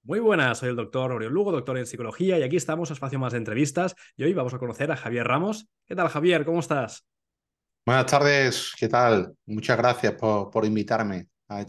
Muy buenas, soy el doctor Oriol Lugo, doctor en psicología, y aquí estamos, espacio más de entrevistas, y hoy vamos a conocer a Javier Ramos. ¿Qué tal, Javier? ¿Cómo estás? Buenas tardes, ¿qué tal? Muchas gracias por invitarme a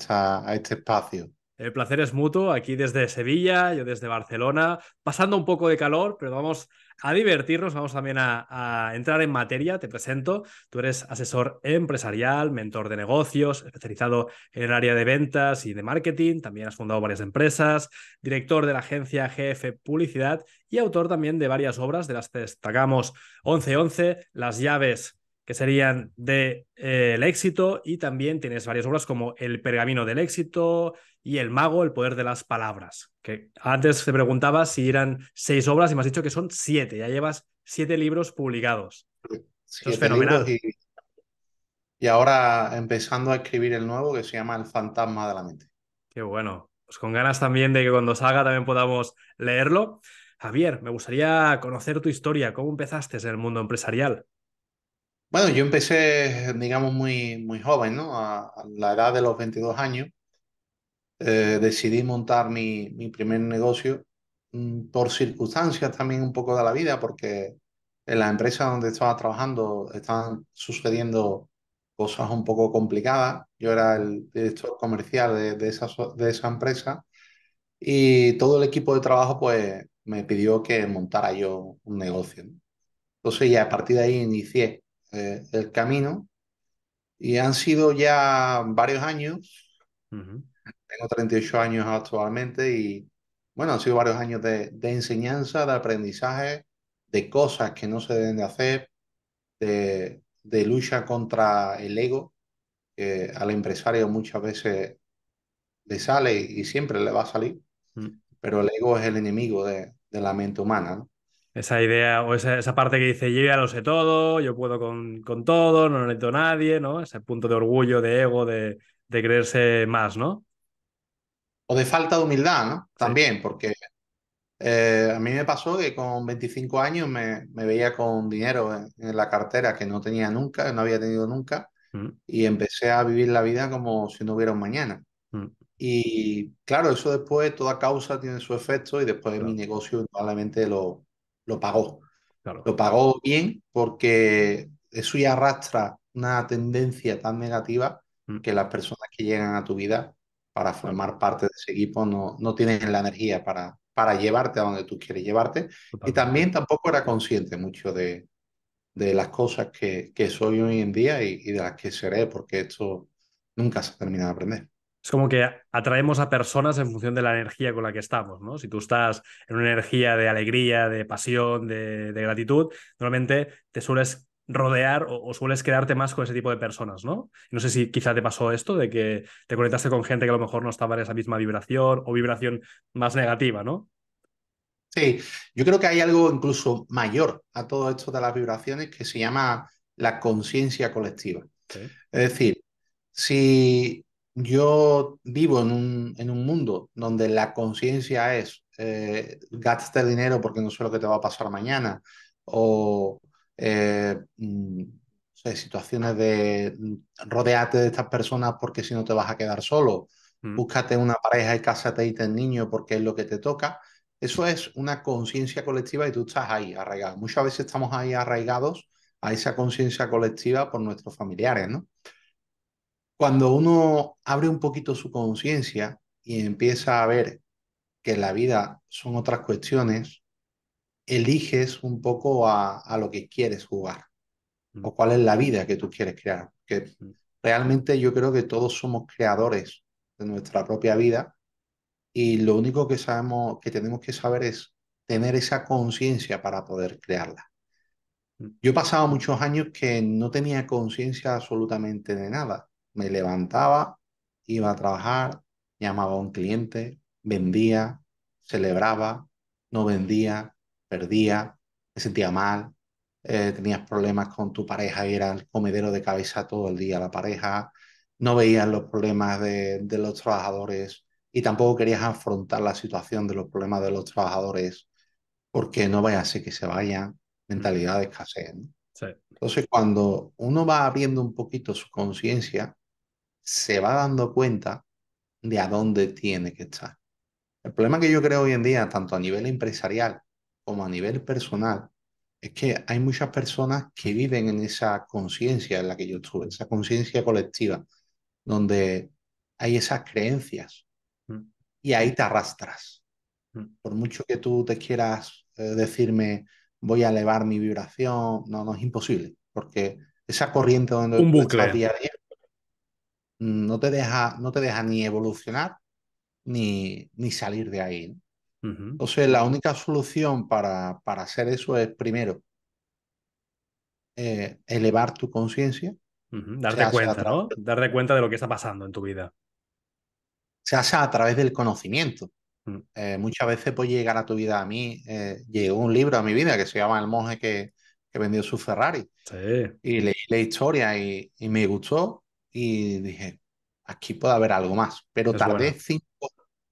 este espacio. El placer es mutuo, aquí desde Sevilla, yo desde Barcelona, pasando un poco de calor, pero vamos a divertirnos, vamos también a entrar en materia. Te presento, tú eres asesor empresarial, mentor de negocios, especializado en el área de ventas y de marketing, también has fundado varias empresas, director de la agencia GF Publicidad y autor también de varias obras, de las que destacamos 1111, Las llaves que serían de el éxito, y también tienes varias obras como El pergamino del éxito y El mago, el poder de las palabras. Que antes te preguntaba si eran 6 obras y me has dicho que son 7. Ya llevas 7 libros publicados. Eso es 7 libros fenomenal. y ahora empezando a escribir el nuevo que se llama El fantasma de la mente. Qué bueno. Pues con ganas también de que cuando salga también podamos leerlo. Javier, me gustaría conocer tu historia. ¿Cómo empezaste en el mundo empresarial? Bueno, yo empecé, digamos, muy joven, ¿no? A la edad de los 22 años. Decidí montar mi primer negocio por circunstancias también un poco de la vida, porque en la empresa donde estaba trabajando estaban sucediendo cosas un poco complicadas. Yo era el director comercial de esa empresa y todo el equipo de trabajo pues me pidió que montara yo un negocio, ¿no? Entonces ya a partir de ahí inicié el camino y han sido ya varios años. Ujú. Tengo 38 años actualmente y bueno, han sido varios años de enseñanza, de aprendizaje, de cosas que no se deben de hacer, de lucha contra el ego, que al empresario muchas veces le sale y siempre le va a salir, Mm. pero el ego es el enemigo de la mente humana, ¿no? Esa idea o esa parte que dice yo ya lo sé todo, yo puedo con todo, no necesito a nadie, ¿no? Ese punto de orgullo, de ego, de creerse más, ¿no? O de falta de humildad, ¿no? Sí. También, porque a mí me pasó que con 25 años me veía con dinero en la cartera que no tenía nunca, no había tenido nunca, Mm, y empecé a vivir la vida como si no hubiera un mañana. mm, Y claro, eso después, toda causa tiene su efecto y después mi claro, negocio probablemente lo pagó. claro. Lo pagó bien porque eso ya arrastra una tendencia tan negativa Mm, que las personas que llegan a tu vida para claro, formar parte de ese equipo no tienen la energía para llevarte a donde tú quieres llevarte. Y totalmente. también tampoco era consciente mucho de las cosas que soy hoy en día y de las que seré, porque esto nunca se termina de aprender. Es como que atraemos a personas en función de la energía con la que estamos, ¿no? Si tú estás en una energía de alegría, de pasión, de gratitud, normalmente te sueles rodear o sueles quedarte más con ese tipo de personas, ¿no? No sé si quizá te pasó esto de que te conectaste con gente que a lo mejor no estaba en esa misma vibración o vibración más negativa, ¿no? Sí, yo creo que hay algo incluso mayor a todo esto de las vibraciones que se llama la conciencia colectiva. Sí. Es decir, si yo vivo en un mundo donde la conciencia es gástate dinero porque no sé lo que te va a pasar mañana, o no sé, situaciones de rodeate de estas personas porque si no te vas a quedar solo, Mm, búscate una pareja y cásate y ten niño porque es lo que te toca. Eso es una conciencia colectiva y tú estás ahí arraigado. Muchas veces estamos ahí arraigados a esa conciencia colectiva por nuestros familiares, ¿no? Cuando uno abre un poquito su conciencia y empieza a ver que la vida son otras cuestiones, eliges un poco a lo que quieres jugar mm, o cuál es la vida que tú quieres crear. Que mm, realmente yo creo que todos somos creadores de nuestra propia vida y lo único que sabemos, que tenemos que saber es tener esa conciencia para poder crearla. mm, Yo he pasado muchos años que no tenía conciencia absolutamente de nada. Me levantaba, iba a trabajar, llamaba a un cliente, vendía, celebraba, no vendía, perdía, me sentía mal, tenías problemas con tu pareja y era el comedero de cabeza todo el día la pareja, no veías los problemas de los trabajadores y tampoco querías afrontar la situación de los problemas de los trabajadores porque no vaya a ser que se vayan, mm. mentalidad de escasez, ¿no? Sí. Entonces, cuando uno va abriendo un poquito su conciencia, se va dando cuenta de a dónde tiene que estar. El problema que yo creo hoy en día, tanto a nivel empresarial como a nivel personal, es que hay muchas personas que viven en esa conciencia en la que yo estuve, esa conciencia colectiva, donde hay esas creencias Mm, y ahí te arrastras. mm. Por mucho que tú te quieras decirme, voy a elevar mi vibración, no, no es imposible, porque esa corriente donde Un tú estás bucle. día a día no te deja ni evolucionar ni salir de ahí, ¿no? Ujú, Entonces, la única solución para hacer eso es, primero, elevar tu conciencia, ujú. Darte se hace a cuenta, través, ¿no? Darte cuenta de lo que está pasando en tu vida. se hace a través del conocimiento. Mm. Muchas veces puede llegar a tu vida. A mí llegó un libro a mi vida que se llama El monje que vendió su Ferrari. Sí, Y leí la historia y me gustó y dije, aquí puede haber algo más. Pero es buena.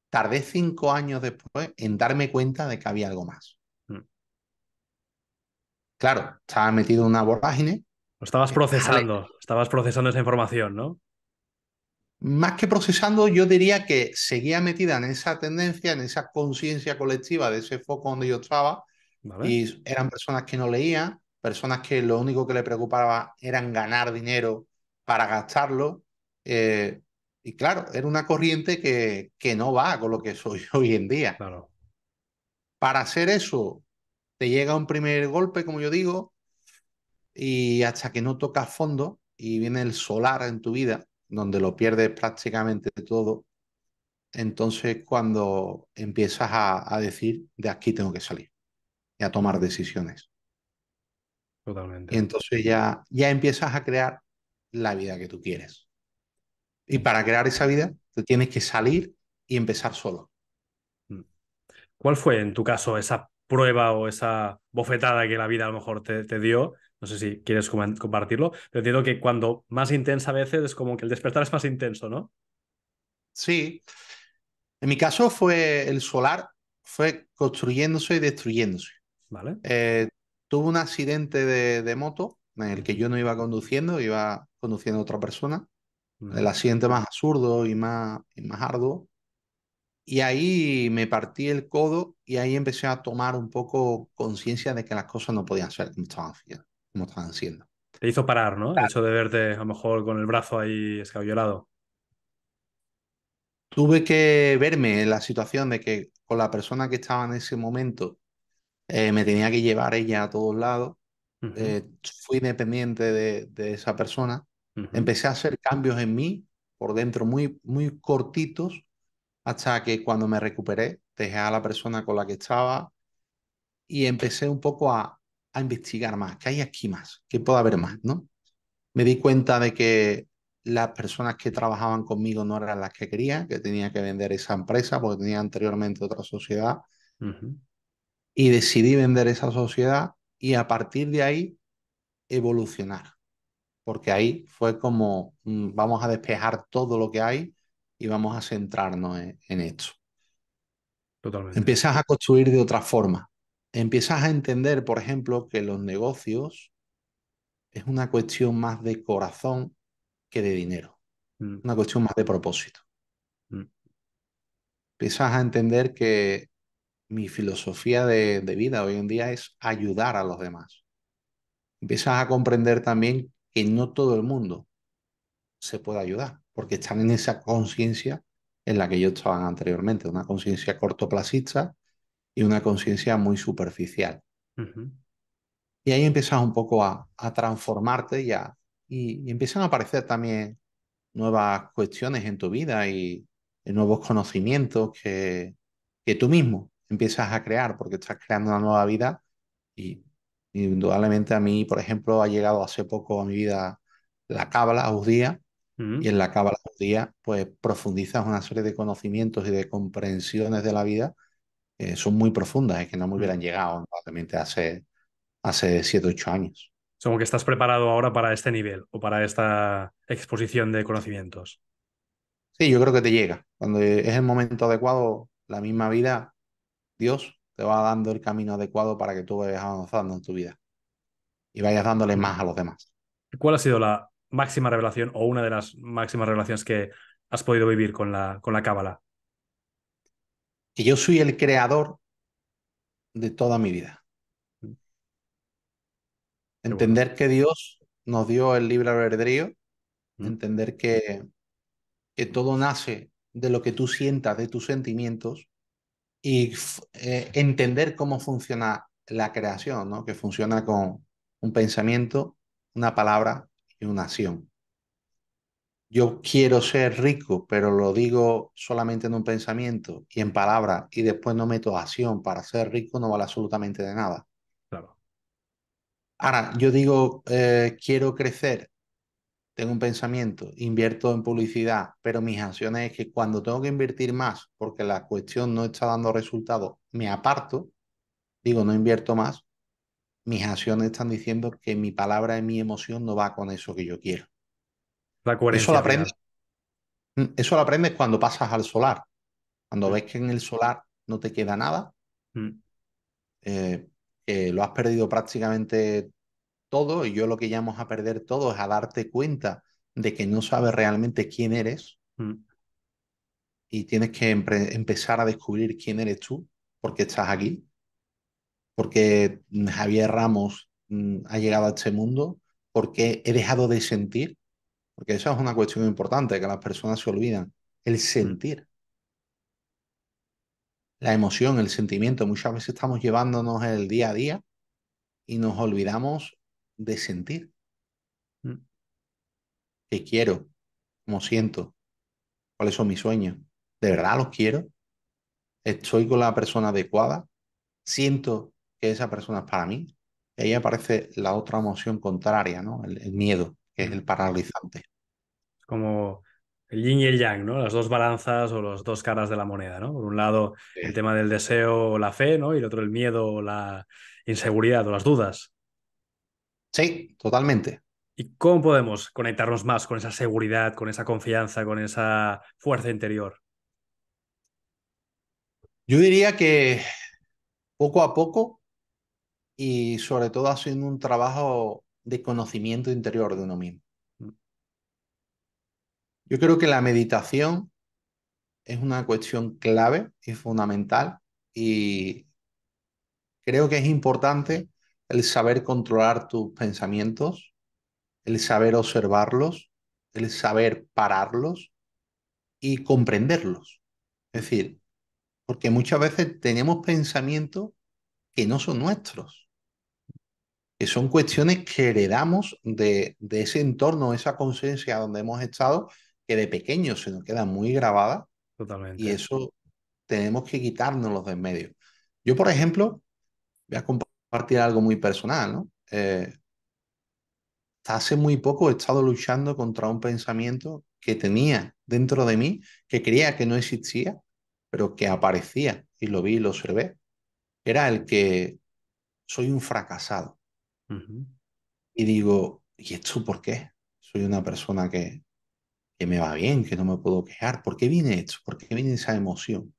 tardé 5 años después en darme cuenta de que había algo más. Mm. Claro, estaba metido en una vorágine. Lo estabas procesando esa información, ¿no? Más que procesando, yo diría que seguía metida en esa tendencia, en esa conciencia colectiva de ese foco donde yo estaba, ¿Vale? y eran personas que no leían, personas que lo único que le preocupaba eran ganar dinero para gastarlo. eh, y claro, era una corriente que no va con lo que soy hoy en día. Claro. Para hacer eso, te llega un primer golpe, como yo digo, y hasta que no tocas fondo y viene el solar en tu vida, donde lo pierdes prácticamente todo. Entonces, cuando empiezas a decir, de aquí tengo que salir y a tomar decisiones. Y Totalmente. entonces ya empiezas a crear la vida que tú quieres. Y para crear esa vida, tú tienes que salir y empezar solo. Mm. ¿Cuál fue en tu caso esa prueba o esa bofetada que la vida a lo mejor te dio? No sé si quieres compartirlo, pero entiendo que cuando más intensa a veces es como que el despertar es más intenso, ¿no? Sí, en mi caso fue el solar, fue construyéndose y destruyéndose. ¿Vale? Eh, Tuve un accidente de moto en el que Ujú, yo no iba conduciendo, iba conduciendo a otra persona. El ujú, accidente más absurdo y más arduo. Y ahí me partí el codo y ahí empecé a tomar un poco conciencia de que las cosas no podían ser como estaban haciendo, como estaban siendo. te hizo parar, ¿no? El hecho de verte a lo mejor con el brazo ahí escabellado. Tuve que verme en la situación de que con la persona que estaba en ese momento me tenía que llevar ella a todos lados. Ujú, Fui dependiente de esa persona. ujú, Empecé a hacer cambios en mí por dentro muy, muy cortitos hasta que cuando me recuperé dejé a la persona con la que estaba y empecé un poco a investigar más, qué hay aquí más, qué puede haber más, ujú, ¿no? Me di cuenta de que las personas que trabajaban conmigo no eran las que quería, que tenía que vender esa empresa porque tenía anteriormente otra sociedad ujú. y decidí vender esa sociedad y a partir de ahí evolucionar, porque ahí fue como vamos a despejar todo lo que hay y vamos a centrarnos en esto. Totalmente. Empiezas a construir de otra forma. Empiezas a entender, por ejemplo, que los negocios es una cuestión más de corazón que de dinero, Mm, una cuestión más de propósito. mm. Empiezas a entender que mi filosofía de vida hoy en día es ayudar a los demás. Empiezas a comprender también que no todo el mundo se puede ayudar, porque están en esa conciencia en la que yo estaba anteriormente, una conciencia cortoplacista y una conciencia muy superficial. Ujú, Y ahí empiezas un poco a transformarte y empiezan a aparecer también nuevas cuestiones en tu vida y nuevos conocimientos que tú mismo empiezas a crear porque estás creando una nueva vida y indudablemente a mí, por ejemplo, ha llegado hace poco a mi vida la cábala judía y ujú, en la cábala judía pues profundizas una serie de conocimientos y de comprensiones de la vida que son muy profundas y que no me mm. hubieran llegado probablemente hace 7 u 8 años. Es como que estás preparado ahora para este nivel o para esta exposición de conocimientos. Sí, yo creo que te llega. Cuando es el momento adecuado, la misma vida, Dios te va dando el camino adecuado para que tú vayas avanzando en tu vida y vayas dándole Mm. más a los demás. ¿Cuál ha sido la máxima revelación o una de las máximas revelaciones que has podido vivir con la cábala? que yo soy el creador de toda mi vida. Mm, qué bueno. Entender que Dios nos dio el libre albedrío, Mm, entender que todo nace de lo que tú sientas, de tus sentimientos, y entender cómo funciona la creación, ¿no? Que funciona con un pensamiento, una palabra y una acción. Yo quiero ser rico, pero lo digo solamente en un pensamiento y en palabras y después no meto acción para ser rico, no vale absolutamente de nada. claro, Ahora, yo digo, quiero crecer, tengo un pensamiento, invierto en publicidad, pero mis acciones es que cuando tengo que invertir más porque la cuestión no está dando resultados, me aparto, digo, no invierto más, mis acciones están diciendo que mi palabra y mi emoción no va con eso que yo quiero. la Eso lo coherencia aprendes, final. eso lo aprendes cuando pasas al solar. Cuando Mm, ves que en el solar no te queda nada, mm, eh, que lo has perdido prácticamente todo, y yo lo que llamo a perder todo es a darte cuenta de que no sabes realmente quién eres mm. y tienes que empezar a descubrir quién eres tú, por qué estás aquí, porque Javier Ramos ha llegado a este mundo, porque he dejado de sentir, porque esa es una cuestión importante que las personas se olvidan, el Mm, sentir, la emoción, el sentimiento. Muchas veces estamos llevándonos el día a día y nos olvidamos de sentir mm. qué quiero, cómo siento, cuáles son mis sueños. ¿De verdad los quiero? ¿Estoy con la persona adecuada? ¿Siento que esa persona es para mí? Y ahí aparece la otra emoción contraria, ¿no? El miedo, que es Mm. el paralizante. Como el yin y el yang, ¿no? Las dos balanzas o las dos caras de la moneda, ¿no? Por un lado, el tema del deseo o la fe, ¿no? Y el otro, el miedo o la inseguridad o las dudas. Sí, totalmente. ¿Y cómo podemos conectarnos más con esa seguridad, con esa confianza, con esa fuerza interior? Yo diría que poco a poco y sobre todo haciendo un trabajo de conocimiento interior de uno mismo. Mm, Yo creo que la meditación es una cuestión clave y fundamental, y creo que es importante el saber controlar tus pensamientos, el saber observarlos, el saber pararlos y comprenderlos. Es mm. decir, porque muchas veces tenemos pensamientos que no son nuestros, que son cuestiones que heredamos de ese entorno, esa conciencia donde hemos estado, que de pequeños se nos queda muy grabada, y Totalmente. eso tenemos que quitárnoslos de en medio. Yo, por ejemplo, voy a compartir algo muy personal, ¿no? Hasta hace muy poco he estado luchando contra un pensamiento que tenía dentro de mí, que creía que no existía, pero que aparecía y lo vi y lo observé. Era el que soy un fracasado. Ujú, Y digo, ¿y esto por qué? Soy una persona que me va bien, que no me puedo quejar. ¿Por qué viene esto? ¿Por qué viene esa emoción?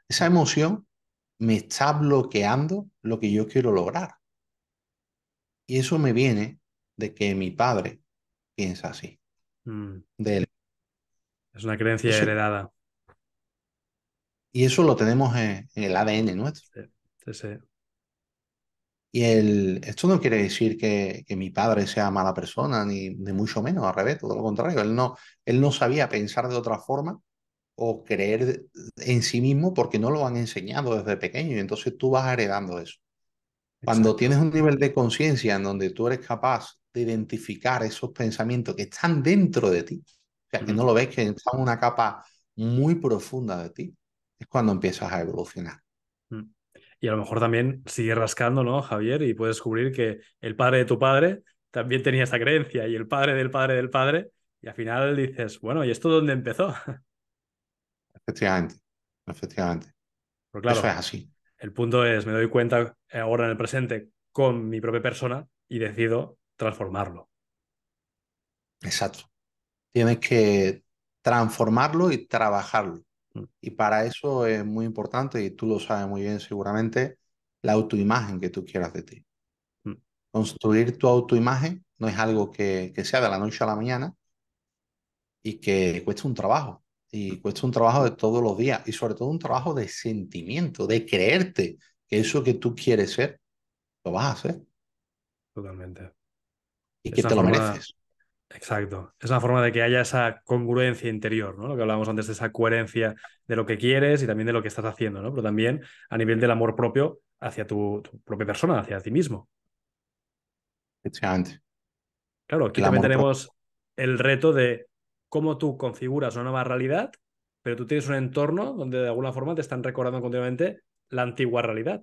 Esa emoción me está bloqueando lo que yo quiero lograr. Y eso me viene de que mi padre piensa así, mm. de él. Es una creencia Entonces, heredada. y eso lo tenemos en el ADN nuestro. Sí, sí, sí. Esto no quiere decir que mi padre sea mala persona, ni mucho menos, al revés, todo lo contrario. Él no sabía pensar de otra forma o creer en sí mismo porque no lo han enseñado desde pequeño, y entonces tú vas heredando eso. Cuando Exacto. tienes un nivel de conciencia en donde tú eres capaz de identificar esos pensamientos que están dentro de ti, o sea, que Mm, no lo ves, que están en una capa muy profunda de ti, es cuando empiezas a evolucionar. mm. Y a lo mejor también sigue rascando, ¿no, Javier? Y puedes descubrir que el padre de tu padre también tenía esa creencia y el padre del padre del padre. Y al final dices, bueno, ¿y esto dónde empezó? Efectivamente, efectivamente. Pero Eso es claro, así. el punto es, me doy cuenta ahora en el presente con mi propia persona y decido transformarlo. Exacto. Tienes que transformarlo y trabajarlo. Mm, Y para eso es muy importante, y tú lo sabes muy bien seguramente, la autoimagen que tú quieras de ti. mm, Construir tu autoimagen no es algo que sea de la noche a la mañana y que cuesta un trabajo. y cuesta un trabajo de todos los días y sobre todo un trabajo de sentimiento, de creerte que eso que tú quieres ser, lo vas a hacer Totalmente. y que Es una te lo forma, mereces. exacto, es una forma de que haya esa congruencia interior, ¿no? Lo que hablábamos antes de esa coherencia de lo que quieres y también de lo que estás haciendo, ¿no? Pero también a nivel del amor propio hacia tu propia persona, hacia ti mismo. Efectivamente. Claro, aquí El también amor propio. tenemos el reto de cómo tú configuras una nueva realidad, pero tú tienes un entorno donde de alguna forma te están recordando continuamente la antigua realidad.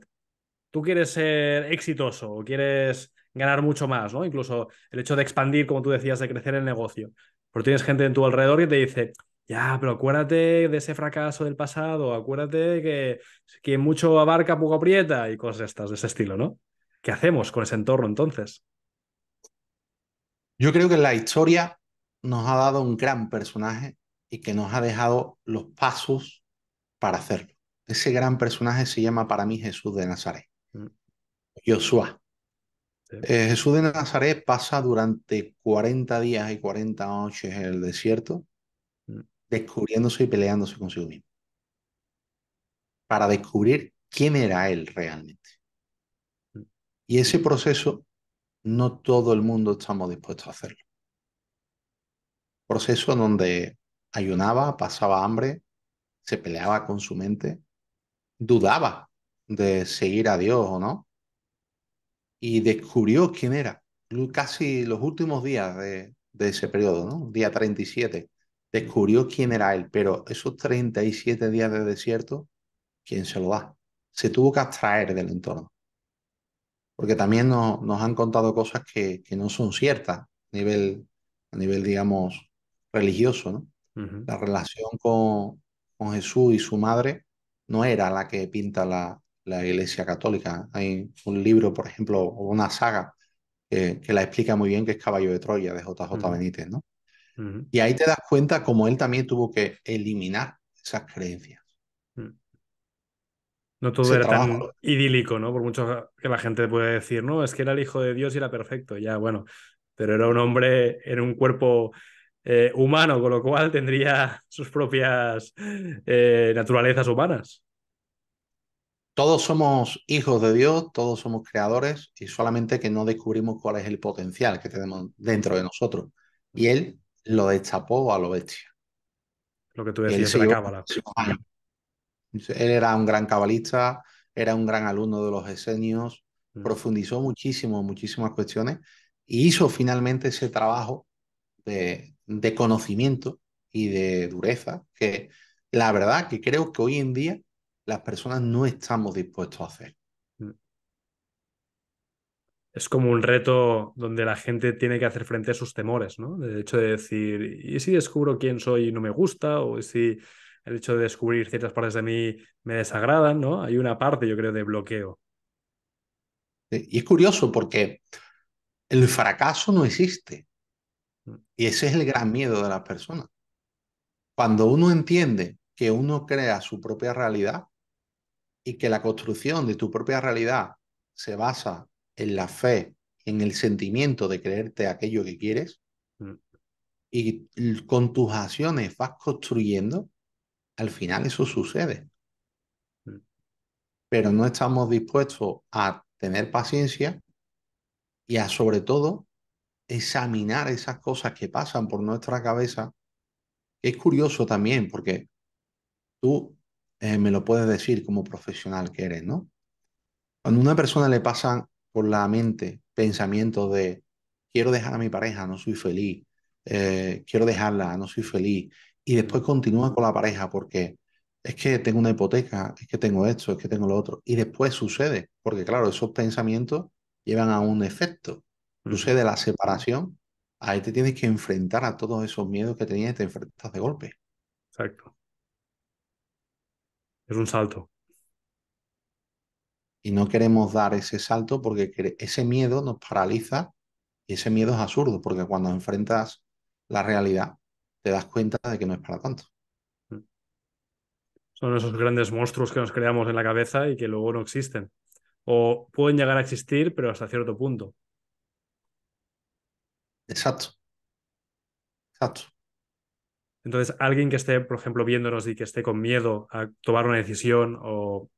Tú quieres ser exitoso o quieres ganar mucho más, ¿no? Incluso el hecho de expandir, como tú decías, de crecer el negocio. Pero tienes gente en tu alrededor que te dice, ya, pero acuérdate de ese fracaso del pasado, acuérdate que quien mucho abarca, poco aprieta y cosas estas de ese estilo, ¿no? ¿Qué hacemos con ese entorno entonces? Yo creo que la historia nos ha dado un gran personaje y que nos ha dejado los pasos para hacerlo. Ese gran personaje se llama para mí Jesús de Nazaret, Mm, Josué. sí, Jesús de Nazaret pasa durante 40 días y 40 noches en el desierto, mm, descubriéndose y peleándose consigo mismo, para descubrir quién era él realmente. mm, Y ese proceso no todo el mundo estamos dispuestos a hacerlo. Proceso donde ayunaba, pasaba hambre, se peleaba con su mente, dudaba de seguir a Dios o no, y descubrió quién era. Casi los últimos días de ese periodo, ¿no? Día 37 mm, descubrió quién era él, pero esos 37 días de desierto, ¿quién se lo da? Se tuvo que abstraer del entorno, porque también nos han contado cosas que no son ciertas a nivel, digamos, religioso, ¿no? ujú, La relación con Jesús y su madre no era la que pinta la Iglesia Católica. Hay un libro, por ejemplo, o una saga que la explica muy bien, que es Caballo de Troya, de JJ ujú, Benítez, ¿no? ujú, Y ahí te das cuenta cómo él también tuvo que eliminar esas creencias. mm. No todo Ese era trabajo, tan idílico, ¿no? Por mucho que la gente puede decir, no, es que era el hijo de Dios y era perfecto. Ya, bueno, pero era un hombre en un cuerpo humano, con lo cual tendría sus propias naturalezas humanas. todos somos hijos de Dios, todos somos creadores y solamente que no descubrimos cuál es el potencial que tenemos dentro de nosotros. Y él lo destapó a lo bestia. Lo que tú Y él decías de se la llevó cábala. muchísimos años. Él era un gran cabalista, era un gran alumno de los esenios, Mm, profundizó muchísimo, muchísimas cuestiones y hizo finalmente ese trabajo de conocimiento y de dureza que la verdad que creo que hoy en día las personas no estamos dispuestos a hacer. mm. Es como un reto donde la gente tiene que hacer frente a sus temores, ¿no? El hecho de decir, ¿y si descubro quién soy y no me gusta? ¿O si el hecho de descubrir ciertas partes de mí me desagradan, ¿no? Hay una parte, yo creo, de bloqueo. Y es curioso porque el fracaso no existe Mm, y ese es el gran miedo de las personas. Cuando uno entiende que uno crea su propia realidad, y que la construcción de tu propia realidad se basa en la fe, en el sentimiento de creerte aquello que quieres mm, y con tus acciones vas construyendo, al final eso sucede. mm. Pero no estamos dispuestos a tener paciencia y a sobre todo examinar esas cosas que pasan por nuestra cabeza. Es curioso también porque tú me lo puedes decir como profesional que eres, ¿no? Cuando a una persona le pasan por la mente pensamientos de quiero dejar a mi pareja, no soy feliz, quiero dejarla, no soy feliz, y después Mm, continúa con la pareja porque es que tengo una hipoteca, es que tengo esto, es que tengo lo otro, y después sucede, porque claro, esos pensamientos llevan a un efecto. ujú. Sucede la separación, ahí te tienes que enfrentar a todos esos miedos que tenías y te enfrentas de golpe. Exacto. Es un salto. Y no queremos dar ese salto porque ese miedo nos paraliza. Y ese miedo es absurdo, porque cuando enfrentas la realidad, te das cuenta de que no es para tanto. Mm. Son esos grandes monstruos que nos creamos en la cabeza y que luego no existen. O pueden llegar a existir, pero hasta cierto punto. Exacto, exacto. Entonces, alguien que esté, por ejemplo, viéndonos y que esté con miedo a tomar una decisión o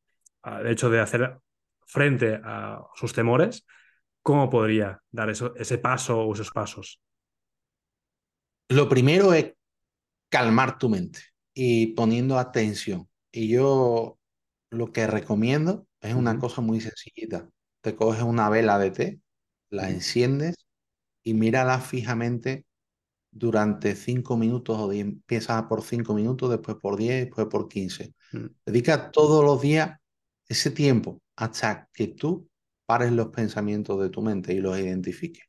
al hecho de hacer frente a sus temores, ¿cómo podría dar ese paso o esos pasos? Lo primero es calmar tu mente y poniendo atención. Y yo lo que recomiendo es una Ujú, cosa muy sencillita. Te coges una vela de té, la ujú, enciendes y mírala fijamente durante 5 minutos o 10. Empiezas por 5 minutos, después por 10, después por 15. ujú, Dedica todos los días ese tiempo hasta que tú pares los pensamientos de tu mente y los identifiques.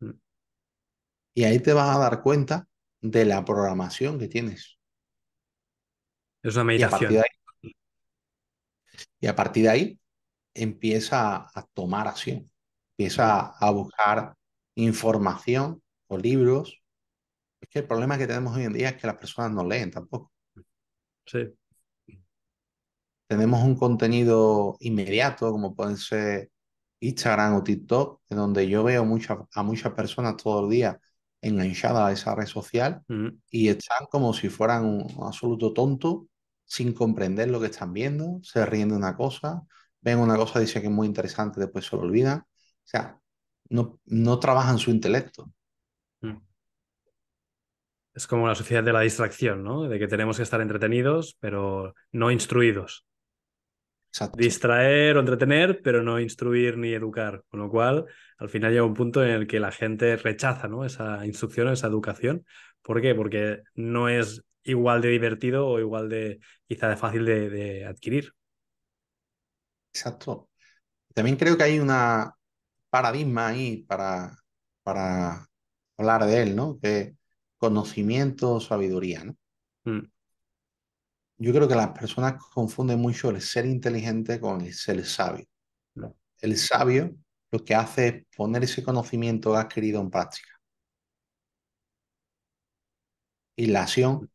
ujú. Y ahí te vas a dar cuenta de la programación que tienes. Es una Y a partir de meditación. ahí, y a partir de ahí empieza a tomar acción. Ujú, Empieza a buscar información o libros. Es que el problema que tenemos hoy en día es que las personas no leen tampoco. sí. Tenemos un contenido inmediato, como pueden ser Instagram o TikTok, en donde yo veo a muchas personas todo el día enganchadas a esa red social Ujú, y están como si fueran un absoluto tonto, sin comprender lo que están viendo, se ríen de una cosa, ven una cosa, dicen que es muy interesante, después se lo olvidan. O sea, no trabajan su intelecto. ujú. Es como la sociedad de la distracción, ¿no? De que tenemos que estar entretenidos, pero no instruidos. Exacto, Distraer o entretener, pero no instruir ni educar. Con lo cual, al final llega un punto en el que la gente rechaza, ¿no? Esa instrucción, esa educación. ¿Por qué? Porque no es igual de divertido o igual de quizá de fácil de adquirir. exacto. También creo que hay una paradigma ahí para hablar de él, ¿no? Que conocimiento, sabiduría, ¿no? Mm, Yo creo que las personas confunden mucho el ser inteligente con el ser sabio. mm, El sabio lo que hace es poner ese conocimiento adquirido en práctica y la acción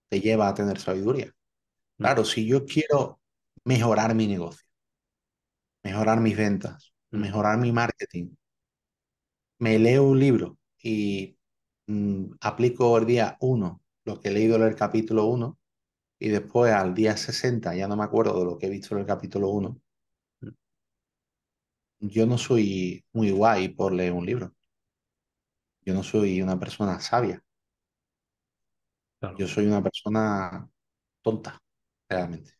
te lleva a tener sabiduría. mm, Claro, si yo quiero mejorar mi negocio, mejorar mis ventas, mm, mejorar mi marketing, me leo un libro y aplico el día uno lo que he leído en el capítulo uno y después al día 60 ya no me acuerdo de lo que he visto en el capítulo uno. mm. Yo no soy muy guay por leer un libro. Yo no soy una persona sabia. Claro. Yo soy una persona tonta, realmente.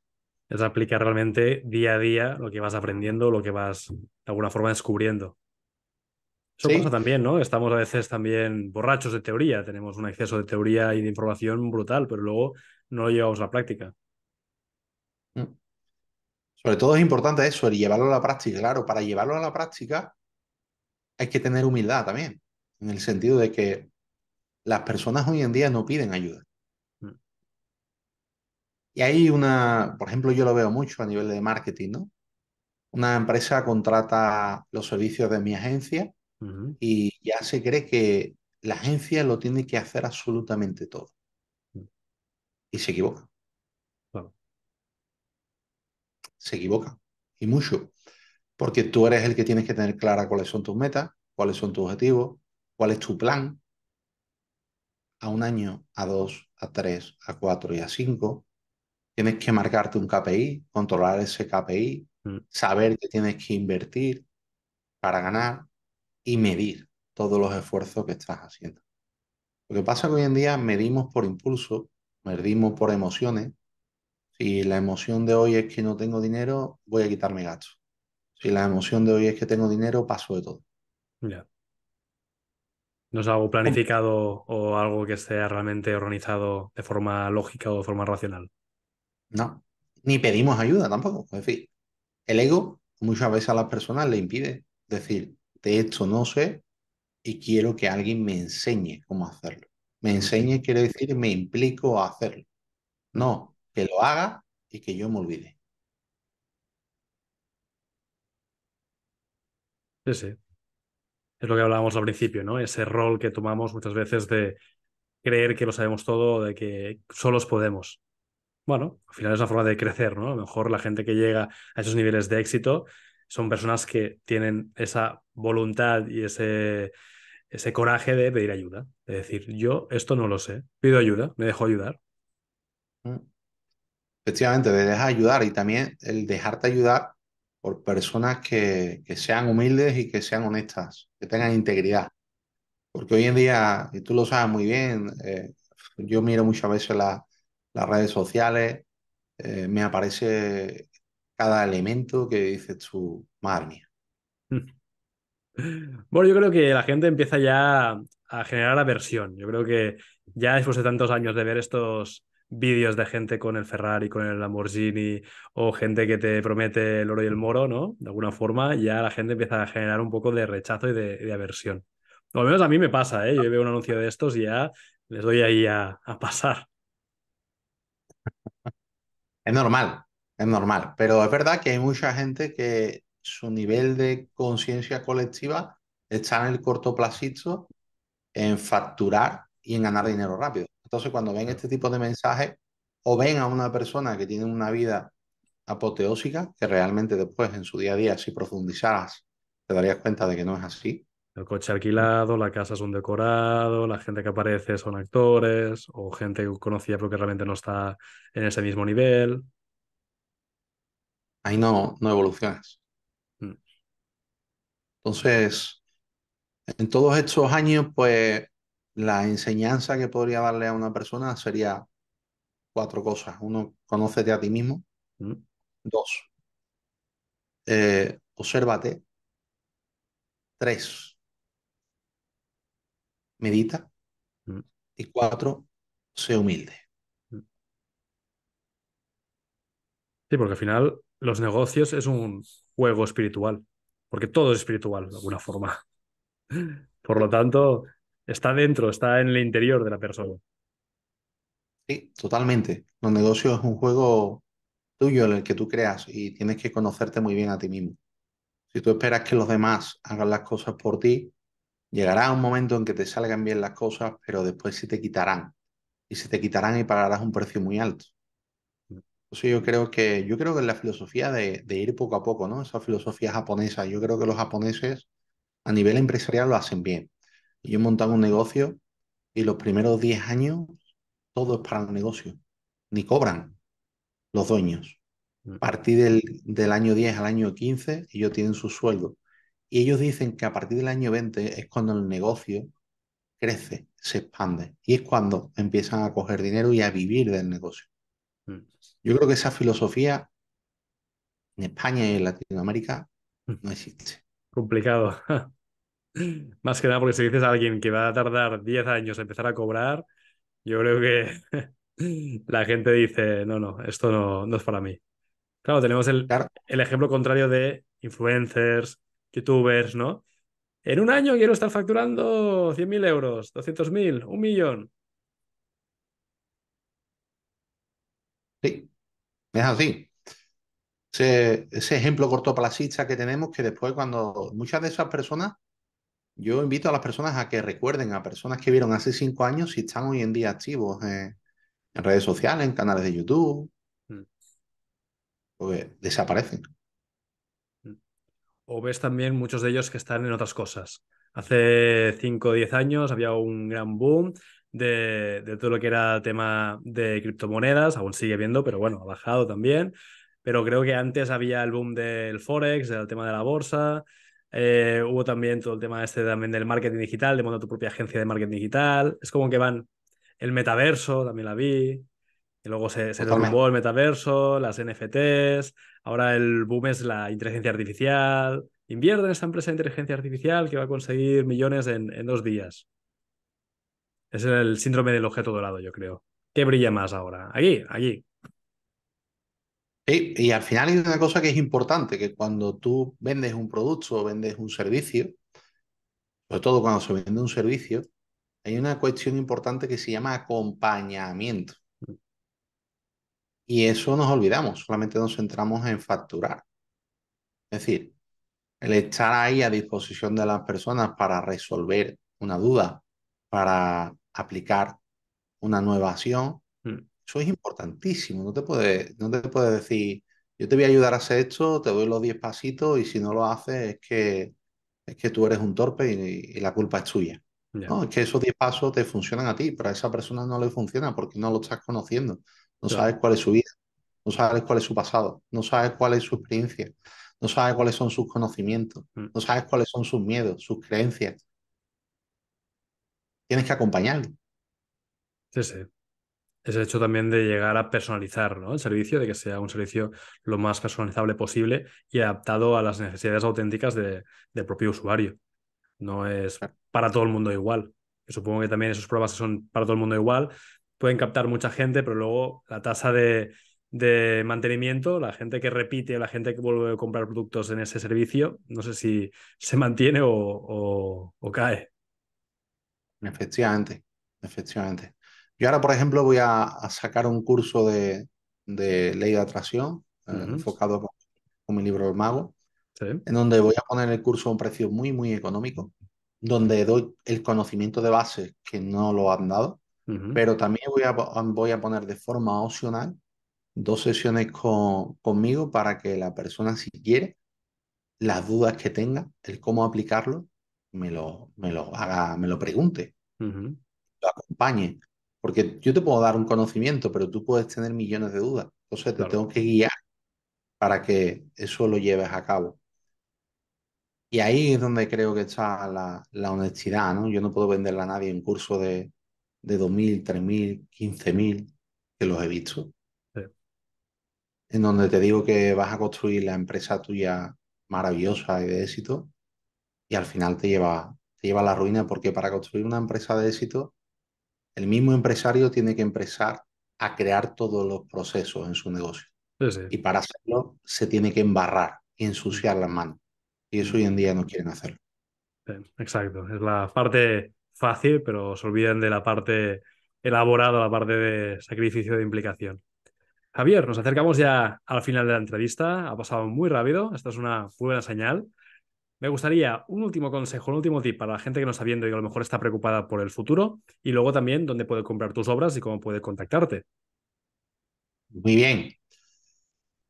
Es aplicar realmente día a día lo que vas aprendiendo, lo que vas de alguna forma descubriendo. Eso pasa Sí, también, ¿no? Estamos a veces también borrachos de teoría, tenemos un exceso de teoría y de información brutal, pero luego no lo llevamos a la práctica. mm, sobre todo es importante eso, el llevarlo a la práctica. Claro, para llevarlo a la práctica hay que tener humildad también, en el sentido de que las personas hoy en día no piden ayuda. Mm, Y hay una, por ejemplo, yo lo veo mucho a nivel de marketing, ¿no? Una empresa contrata los servicios de mi agencia ujú, y ya se cree que la agencia lo tiene que hacer absolutamente todo. mm, Y se equivoca, claro, se equivoca. Y mucho. Porque tú eres el que tienes que tener clara cuáles son tus metas, cuáles son tus objetivos, cuál es tu plan a un año, a dos, a tres, a cuatro y a cinco. Tienes que marcarte un KPI, controlar ese KPI, mm, saber que tienes que invertir para ganar y medir todos los esfuerzos que estás haciendo. Lo que pasa es que hoy en día medimos por impulso, medimos por emociones. Si la emoción de hoy es que no tengo dinero, voy a quitarme gastos. Si la emoción de hoy es que tengo dinero, paso de todo. ya. No es algo planificado o algo que esté realmente organizado de forma lógica o de forma racional. No, ni pedimos ayuda tampoco. Es decir, el ego muchas veces a las personas le impide decir, de esto no sé y quiero que alguien me enseñe cómo hacerlo. Me Mm, enseñe quiere decir me implico a hacerlo. mm. No, que lo haga y que yo me olvide. Sí, sí. Es lo que hablábamos al principio, ¿no? Ese rol que tomamos muchas veces de creer que lo sabemos todo, de que solos podemos. Bueno, al final es una forma de crecer, ¿no? A lo mejor la gente que llega a esos niveles de éxito son personas que tienen esa voluntad y ese coraje de pedir ayuda, de decir, yo esto no lo sé, pido ayuda, me dejo ayudar. Mm. Efectivamente, te dejas ayudar y también el dejarte ayudar por personas que sean humildes y que sean honestas, que tengan integridad. Porque hoy en día, y tú lo sabes muy bien, yo miro muchas veces las redes sociales, me aparece cada elemento que dices tú, madre mía. Bueno, yo creo que la gente empieza ya a generar aversión. Yo creo que ya después de tantos años de ver estos vídeos de gente con el Ferrari, con el Lamborghini o gente que te promete el oro y el moro, ¿no? De alguna forma ya la gente empieza a generar un poco de rechazo y de aversión. O al menos a mí me pasa, ¿eh? Yo veo un anuncio de estos y ya les doy ahí a pasar. Es normal, pero es verdad que hay mucha gente que su nivel de conciencia colectiva está en el cortoplacismo, en facturar y en ganar Mm, dinero rápido. Entonces, cuando ven claro. este tipo de mensajes o ven a una persona que tiene una vida apoteósica, que realmente después en su día a día, si profundizaras, te darías cuenta de que no es así. El coche alquilado, la casa es un decorado, la gente que aparece son actores o gente conocida pero que realmente no está en ese mismo nivel. Ahí no evolucionas. Mm, Entonces, en todos estos años, pues la enseñanza que podría darle a una persona sería cuatro cosas. Uno, conócete a ti mismo. mm, Dos, obsérvate. Tres, medita. mm, Y cuatro, sé humilde. mm. Sí, porque al final los negocios es un juego espiritual, porque todo es espiritual de alguna forma. Por lo tanto, está dentro, está en el interior de la persona. Sí, totalmente. Los negocios es un juego tuyo en el que tú creas y tienes que conocerte muy bien a ti mismo. Si tú esperas que los demás hagan las cosas por ti, llegará un momento en que te salgan bien las cosas, pero después se te quitarán. Y se te quitarán y pagarás un precio muy alto. Entonces yo creo que es la filosofía de ir poco a poco, ¿no? Esa filosofía japonesa. Yo creo que los japoneses a nivel empresarial lo hacen bien. Yo he montado un negocio y los primeros 10 años todo es para el negocio. Ni cobran los dueños. Mm, A partir del año 10 al año 15 ellos tienen su sueldo. Y ellos dicen que a partir del año 20 es cuando el negocio crece, se expande. Y es cuando empiezan a coger dinero y a vivir del negocio. mm, Yo creo que esa filosofía en España y en Latinoamérica mm. no existe. Complicado. Más que nada porque si dices a alguien que va a tardar 10 años en empezar a cobrar, yo creo que la gente dice, no, no, esto no, no es para mí. Claro, tenemos Claro, el ejemplo contrario de influencers, youtubers, ¿no? En un año quiero estar facturando 100.000 euros, 200.000, 1 millón. sí, es así. Ese ejemplo cortoplacista que tenemos que después cuando muchas de esas personas, yo invito a las personas a que recuerden a personas que vieron hace 5 años si están hoy en día activos en redes sociales, en canales de YouTube, Mm, pues desaparecen. mm. O ves también muchos de ellos que están en otras cosas. Hace 5 o 10 años había un gran boom de todo lo que era tema de criptomonedas, aún sigue viendo, pero bueno, ha bajado también. Pero creo que antes había el boom del Forex, del tema de la bolsa. Hubo también todo el tema este también del marketing digital, de montar tu propia agencia de marketing digital. Es como que van el metaverso, también la vi. Y luego se Totalmente. derrumbó el metaverso, las NFTs, ahora el boom es la inteligencia artificial. Invierte en esta empresa de inteligencia artificial que va a conseguir millones en 2 días. Es el síndrome del objeto dorado, yo creo. ¿Qué brilla más ahora? Aquí, aquí. Y al final hay una cosa que es importante, que cuando tú vendes un producto o vendes un servicio, sobre todo cuando se vende un servicio, hay una cuestión importante que se llama acompañamiento. Y eso nos olvidamos, solamente nos centramos en facturar. Es decir, el estar ahí a disposición de las personas para resolver una duda, para aplicar una nueva acción, Mm, eso es importantísimo. No te puede decir, yo te voy a ayudar a hacer esto, te doy los 10 pasitos y si no lo haces es que es que tú eres un torpe y la culpa es tuya. Ya, No, es que esos 10 pasos te funcionan a ti, pero a esa persona no le funciona porque no lo estás conociendo. No sabes claro. cuál es su vida, no sabes cuál es su pasado, no sabes cuál es su experiencia, no sabes cuáles son sus conocimientos, Mm. no sabes cuáles son sus miedos, sus creencias. Tienes que acompañarlo. Sí, sí. Es el hecho también de llegar a personalizar, ¿no? El servicio, de que sea un servicio lo más personalizable posible y adaptado a las necesidades auténticas del propio usuario. No es para todo el mundo igual. Que supongo que también esos programas que son para todo el mundo igual pueden captar mucha gente, pero luego la tasa de mantenimiento, la gente que repite, la gente que vuelve a comprar productos en ese servicio, no sé si se mantiene o cae. Efectivamente, efectivamente. Yo ahora, por ejemplo, voy a sacar un curso de ley de atracción Ujú. enfocado con mi libro El Mago, Sí. en donde voy a poner el curso a un precio muy, muy económico, donde doy el conocimiento de base que no lo han dado, Ujú. pero también voy a poner de forma opcional 2 sesiones conmigo para que la persona, si quiere, las dudas que tenga, el cómo aplicarlo, me lo haga, me lo pregunte, Ujú. lo acompañe. Porque yo te puedo dar un conocimiento, pero tú puedes tener millones de dudas. Entonces te Claro. tengo que guiar para que eso lo lleves a cabo. Y ahí es donde creo que está la honestidad, ¿no? Yo no puedo venderle a nadie un curso de 2.000, 3.000, 15.000, que los he visto, Sí. en donde te digo que vas a construir la empresa tuya maravillosa y de éxito, y al final te lleva a la ruina, porque para construir una empresa de éxito, el mismo empresario tiene que empezar a crear todos los procesos en su negocio. Sí, sí. Y para hacerlo se tiene que embarrar y Mm. ensuciar las manos. Y eso Mm. hoy en día no quieren hacerlo. Sí, exacto. Es la parte fácil, pero se olvidan de la parte elaborada, la parte de sacrificio de implicación. Javier, nos acercamos ya al final de la entrevista. Ha pasado muy rápido. Esta es una muy buena señal. Me gustaría un último consejo, un último tip para la gente que nos está viendo y que a lo mejor está preocupada por el futuro. Y luego también dónde puede comprar tus obras y cómo puede contactarte. Muy bien.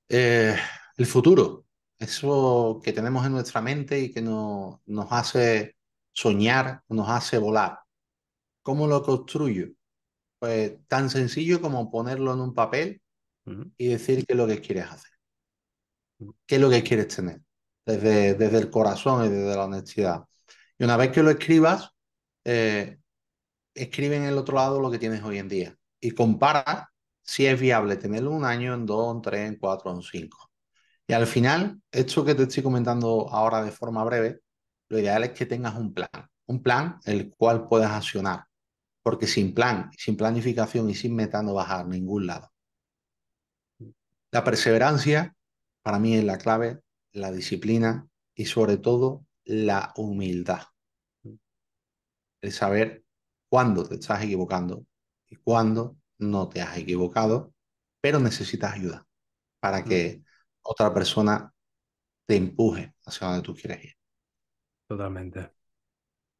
Eh, el futuro, eso que tenemos en nuestra mente y que nos hace soñar, nos hace volar. ¿Cómo lo construyo? Pues tan sencillo como ponerlo en un papel Ujú. y decir qué es lo que quieres hacer, qué es lo que quieres tener, desde el corazón y desde la honestidad. Y una vez que lo escribas, eh, escribe en el otro lado lo que tienes hoy en día y compara si es viable tenerlo un año, en 2, en 3, en 4, en 5. Y al final, esto que te estoy comentando ahora de forma breve, lo ideal es que tengas un plan el cual puedas accionar, porque sin plan, sin planificación y sin meta no vas a ningún lado. La perseverancia para mí es la clave, la disciplina y sobre todo la humildad, el saber cuándo te estás equivocando y cuándo no te has equivocado, pero necesitas ayuda para Ujú. que otra persona te empuje hacia donde tú quieres ir. Totalmente.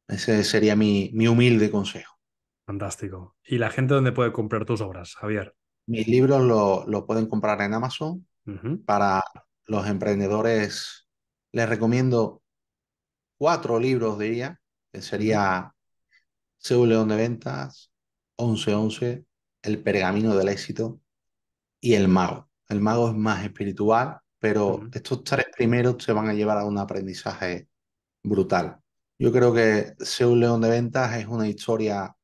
Ese sería mi humilde consejo. Fantástico. ¿Y la gente dónde puede comprar tus obras, Javier? Mis libros lo pueden comprar en Amazon. Ujú. Para los emprendedores les recomiendo 4 libros, diría, que Ujú. sería Seu León de Ventas, 1111, El Pergamino del Éxito y El Mago. El Mago es más espiritual, pero Ujú. estos 3 primeros te van a llevar a un aprendizaje brutal. Yo creo que Seu León de Ventas es una historia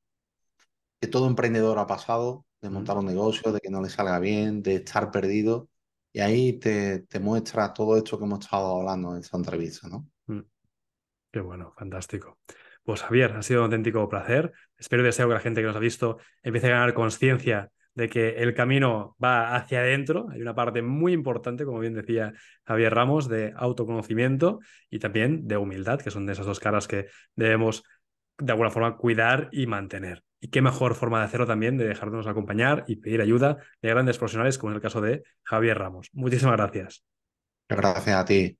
que todo emprendedor ha pasado, de Ujú. montar un negocio, de que no le salga bien, de estar perdido. Y ahí te muestra todo esto que hemos estado hablando en esta entrevista, ¿no? Mm. Qué bueno, fantástico. Pues Javier, ha sido un auténtico placer. Espero y deseo que la gente que nos ha visto empiece a ganar conciencia de que el camino va hacia adentro. Hay una parte muy importante, como bien decía Javier Ramos, de autoconocimiento y también de humildad, que son de esas dos caras que debemos de alguna forma cuidar y mantener. Y qué mejor forma de hacerlo también, de dejarnos acompañar y pedir ayuda de grandes profesionales, como es el caso de Javier Ramos. Muchísimas gracias. Gracias a ti.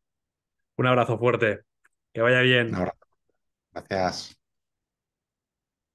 Un abrazo fuerte. Que vaya Un bien. abrazo. Gracias.